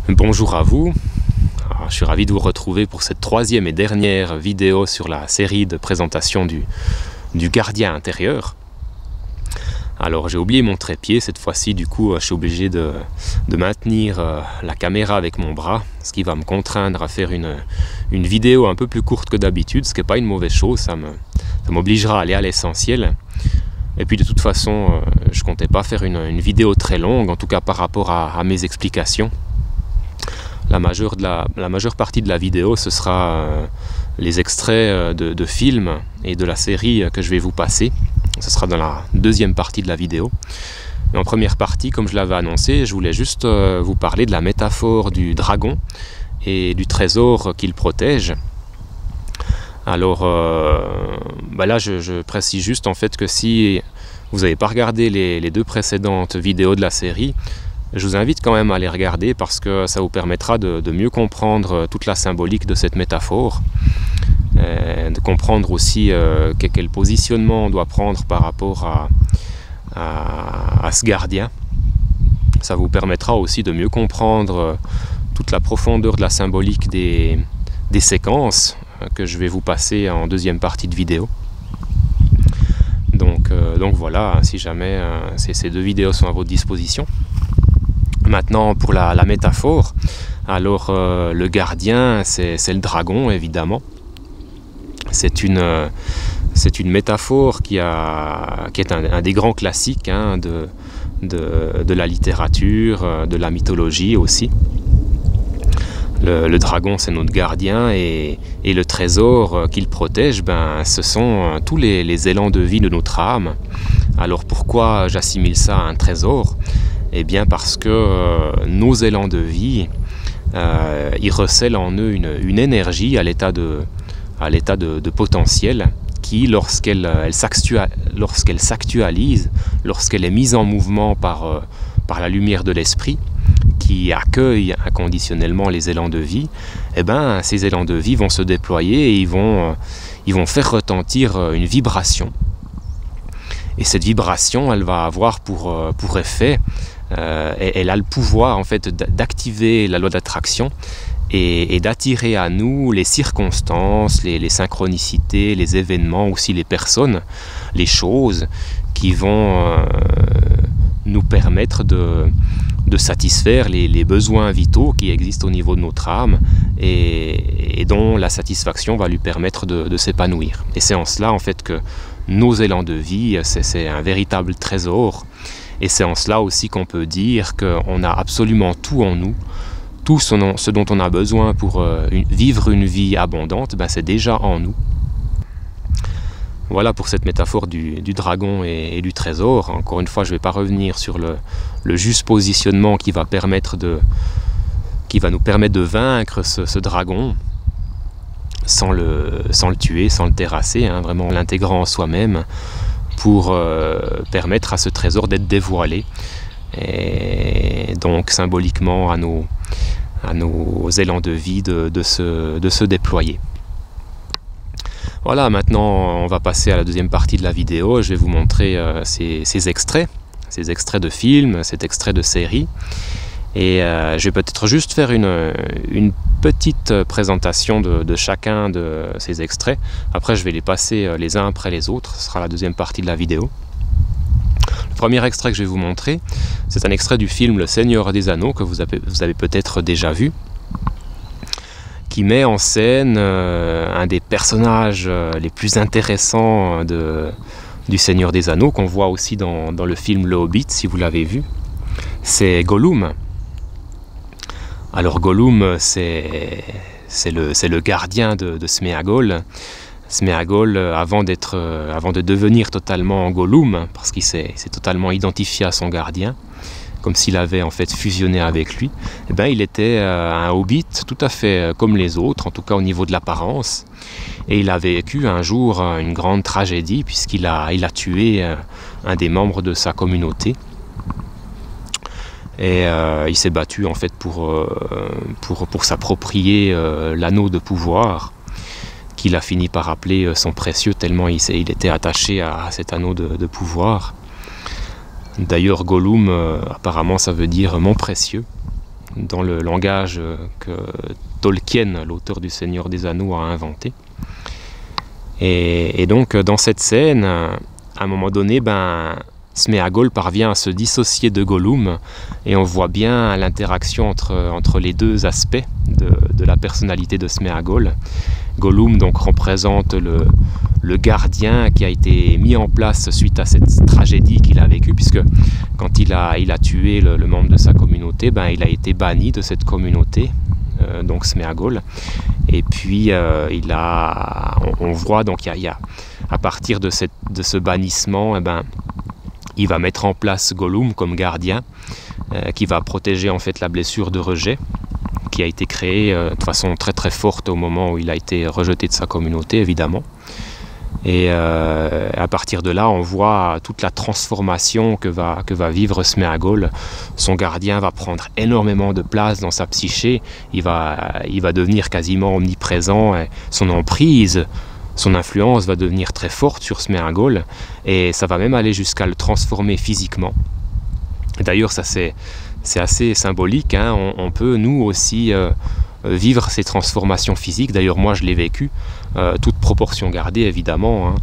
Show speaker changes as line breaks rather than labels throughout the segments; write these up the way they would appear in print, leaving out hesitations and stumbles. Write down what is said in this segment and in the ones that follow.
Bonjour à vous, je suis ravi de vous retrouver pour cette troisième et dernière vidéo sur la série de présentation du gardien intérieur. Alors j'ai oublié mon trépied cette fois-ci, du coup je suis obligé de maintenir la caméra avec mon bras, ce qui va me contraindre à faire une vidéo un peu plus courte que d'habitude, ce qui n'est pas une mauvaise chose, ça m'obligera à aller à l'essentiel. Et puis de toute façon, je comptais pas faire une vidéo très longue, en tout cas par rapport à mes explications. La majeure partie de la vidéo, ce sera les extraits de films et de la série que je vais vous passer. Ce sera dans la deuxième partie de la vidéo. Mais en première partie, comme je l'avais annoncé, je voulais juste vous parler de la métaphore du dragon et du trésor qu'il protège. Alors là, je précise juste en fait que si vous n'avez pas regardé les deux précédentes vidéos de la série, je vous invite quand même à les regarder parce que ça vous permettra de mieux comprendre toute la symbolique de cette métaphore, de comprendre aussi quel positionnement on doit prendre par rapport à ce gardien. Ça vous permettra aussi de mieux comprendre toute la profondeur de la symbolique des séquences que je vais vous passer en deuxième partie de vidéo. Donc voilà, si jamais ces deux vidéos sont à votre disposition. Maintenant pour la métaphore, alors le gardien c'est le dragon évidemment. C'est une métaphore qui est un des grands classiques hein, de la littérature, de la mythologie aussi. Le dragon c'est notre gardien et le trésor qu'il protège, ce sont tous les élans de vie de notre âme. Alors pourquoi j'assimile ça à un trésor ? Eh bien parce que nos élans de vie, ils recèlent en eux une énergie à l'état de potentiel qui, lorsqu'elle s'actualise, lorsqu'elle est mise en mouvement par la lumière de l'esprit, qui accueille inconditionnellement les élans de vie, ces élans de vie vont se déployer et ils vont faire retentir une vibration. Et cette vibration, elle va avoir pour effet, elle a le pouvoir en fait d'activer la loi d'attraction et d'attirer à nous les circonstances, les synchronicités, les événements, aussi les personnes, les choses qui vont nous permettre de satisfaire les besoins vitaux qui existent au niveau de notre âme et dont la satisfaction va lui permettre de s'épanouir. Et c'est en cela en fait que nos élans de vie, c'est un véritable trésor. Et c'est en cela aussi qu'on peut dire qu'on a absolument tout en nous, tout ce dont on a besoin pour vivre une vie abondante, c'est déjà en nous. Voilà pour cette métaphore du dragon et du trésor. Encore une fois, je ne vais pas revenir sur le juste positionnement qui va nous permettre de vaincre ce dragon sans le tuer, sans le terrasser, hein, vraiment l'intégrant en soi-même pour permettre à ce trésor d'être dévoilé et donc symboliquement à nos élans de vie de se déployer. Voilà, maintenant on va passer à la deuxième partie de la vidéo. Je vais vous montrer ces extraits de films, cet extrait de série. Et je vais peut-être juste faire une petite présentation de chacun de ces extraits. Après je vais les passer les uns après les autres, ce sera la deuxième partie de la vidéo. Le premier extrait que je vais vous montrer, c'est un extrait du film Le Seigneur des Anneaux que vous avez peut-être déjà vu, qui met en scène un des personnages les plus intéressants du Seigneur des Anneaux, qu'on voit aussi dans le film Le Hobbit, si vous l'avez vu. C'est Gollum. Alors Gollum, c'est le gardien de Sméagol. Sméagol, avant de devenir totalement Gollum, parce qu'il s'est totalement identifié à son gardien, comme s'il avait en fait fusionné avec lui, il était un hobbit tout à fait comme les autres, en tout cas au niveau de l'apparence. Et il a vécu un jour une grande tragédie puisqu'il a tué un des membres de sa communauté. Et il s'est battu en fait pour s'approprier l'anneau de pouvoir qu'il a fini par appeler son précieux, tellement il était attaché à cet anneau de pouvoir. D'ailleurs Gollum, apparemment ça veut dire mon précieux. dans le langage que Tolkien, l'auteur du Seigneur des Anneaux, a inventé. Et donc dans cette scène, à un moment donné, Sméagol parvient à se dissocier de Gollum, et on voit bien l'interaction entre les deux aspects de la personnalité de Sméagol. Gollum donc représente le gardien qui a été mis en place suite à cette tragédie qu'il a vécue, puisque quand il a tué le membre de sa communauté, il a été banni de cette communauté, donc Sméagol. Et puis on voit donc il y a à partir de ce bannissement, il va mettre en place Gollum comme gardien, qui va protéger en fait la blessure de rejet qui a été créée de façon très très forte au moment où il a été rejeté de sa communauté, évidemment. Et à partir de là, on voit toute la transformation que va vivre Sméagol. Son gardien va prendre énormément de place dans sa psyché, il va devenir quasiment omniprésent, et son emprise, son influence va devenir très forte sur Sméagol, et ça va même aller jusqu'à le transformer physiquement. D'ailleurs, ça c'est assez symbolique, hein. On peut nous aussi vivre ces transformations physiques. D'ailleurs, moi je l'ai vécu, toute proportion gardée évidemment,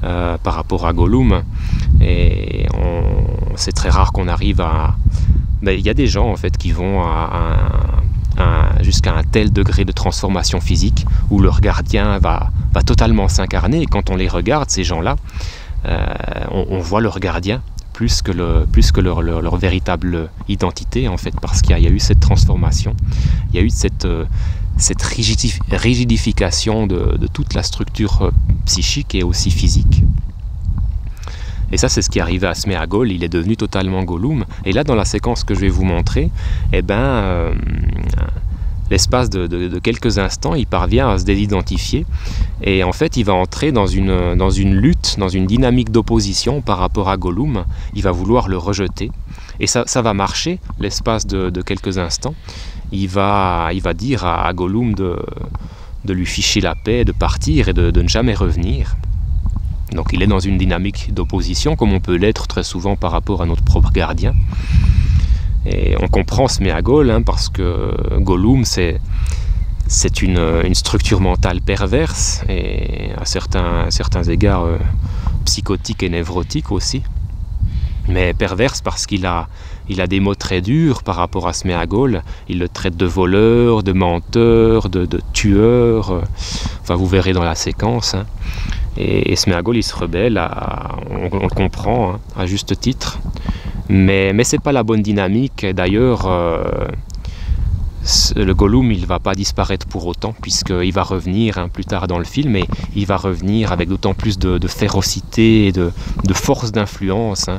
hein, par rapport à Gollum. Et c'est très rare qu'on arrive à... il y a des gens en fait qui vont jusqu'à un tel degré de transformation physique où leur gardien va totalement s'incarner, et quand on les regarde, ces gens-là, on voit leur gardien plus que leur véritable identité, en fait, parce qu'il y a eu cette transformation, il y a eu cette rigidification de toute la structure psychique et aussi physique. Et ça, c'est ce qui est arrivé à Sméagol, il est devenu totalement Gollum. Et là, dans la séquence que je vais vous montrer, l'espace de quelques instants, il parvient à se désidentifier, et en fait il va entrer dans une lutte, dans une dynamique d'opposition par rapport à Gollum. Il va vouloir le rejeter, et ça va marcher l'espace de quelques instants. Il va dire à Gollum de lui ficher la paix, de partir et de ne jamais revenir. Donc il est dans une dynamique d'opposition, comme on peut l'être très souvent par rapport à notre propre gardien. Et on comprend Sméagol, hein, parce que Gollum, c'est une structure mentale perverse, et à certains égards psychotique et névrotique aussi. Mais perverse parce qu'il a des mots très durs par rapport à Sméagol. Il le traite de voleur, de menteur, de tueur. Enfin, vous verrez dans la séquence, hein. Et Sméagol, il se rebelle, on le comprend, hein, à juste titre. Mais c'est pas la bonne dynamique. D'ailleurs, le Gollum, il va pas disparaître pour autant, puisqu'il va revenir, hein, plus tard dans le film, et il va revenir avec d'autant plus de férocité et de force d'influence, hein,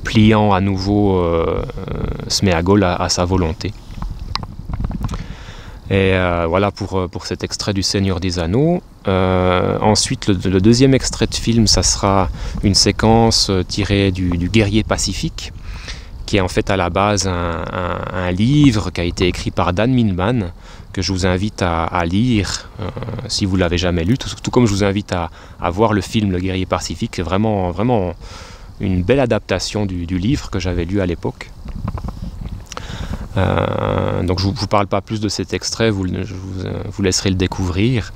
pliant à nouveau Sméagol à sa volonté. Et voilà pour cet extrait du Seigneur des Anneaux. Ensuite, le deuxième extrait de film, ça sera une séquence tirée du Guerrier Pacifique, qui est en fait à la base un livre qui a été écrit par Dan Millman, que je vous invite à lire si vous ne l'avez jamais lu, tout comme je vous invite à voir le film Le Guerrier Pacifique. C'est vraiment une belle adaptation du livre que j'avais lu à l'époque. Donc je ne vous parle pas plus de cet extrait, je vous laisserai le découvrir.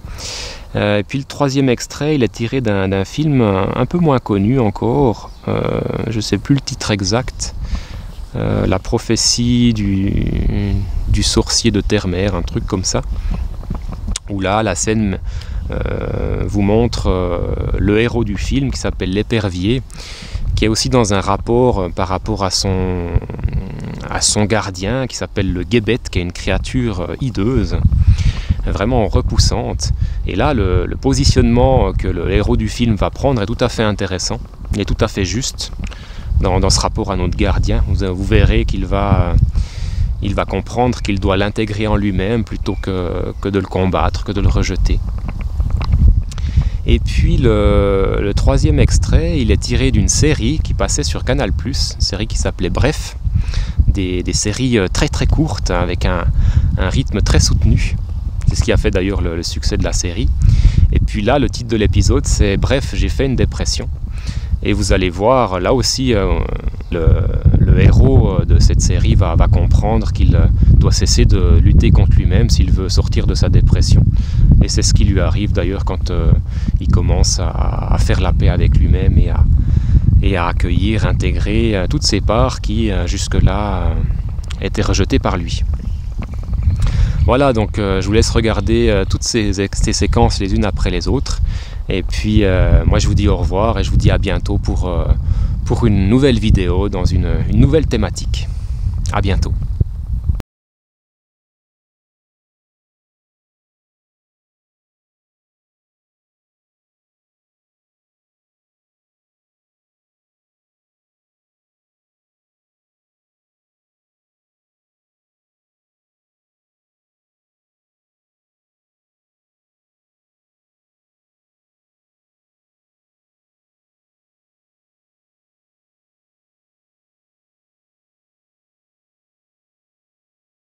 Et puis le troisième extrait, il est tiré d'un film un peu moins connu encore, je ne sais plus le titre exact, La prophétie du sorcier de Terre-Mer, un truc comme ça, où là la scène vous montre le héros du film qui s'appelle l'épervier, qui est aussi dans un rapport par rapport à son gardien qui s'appelle le Guébet, qui est une créature hideuse, vraiment repoussante. Et là, le positionnement que le héros du film va prendre est tout à fait intéressant, il est tout à fait juste dans ce rapport à notre gardien. Vous verrez qu'il va comprendre qu'il doit l'intégrer en lui-même plutôt que de le combattre, que de le rejeter. Et puis le troisième extrait, il est tiré d'une série qui passait sur Canal+, une série qui s'appelait Bref, des séries très très courtes, avec un rythme très soutenu. C'est ce qui a fait d'ailleurs le succès de la série. Et puis là, le titre de l'épisode, c'est « Bref, j'ai fait une dépression ». Et vous allez voir, là aussi, le le héros de cette série va comprendre qu'il doit cesser de lutter contre lui-même s'il veut sortir de sa dépression. Et c'est ce qui lui arrive d'ailleurs quand il commence à faire la paix avec lui-même et à accueillir, intégrer toutes ces parts qui jusque-là étaient rejetées par lui. Voilà, donc je vous laisse regarder toutes ces séquences les unes après les autres. Et puis moi je vous dis au revoir et je vous dis à bientôt pour une nouvelle vidéo dans une nouvelle thématique. À bientôt.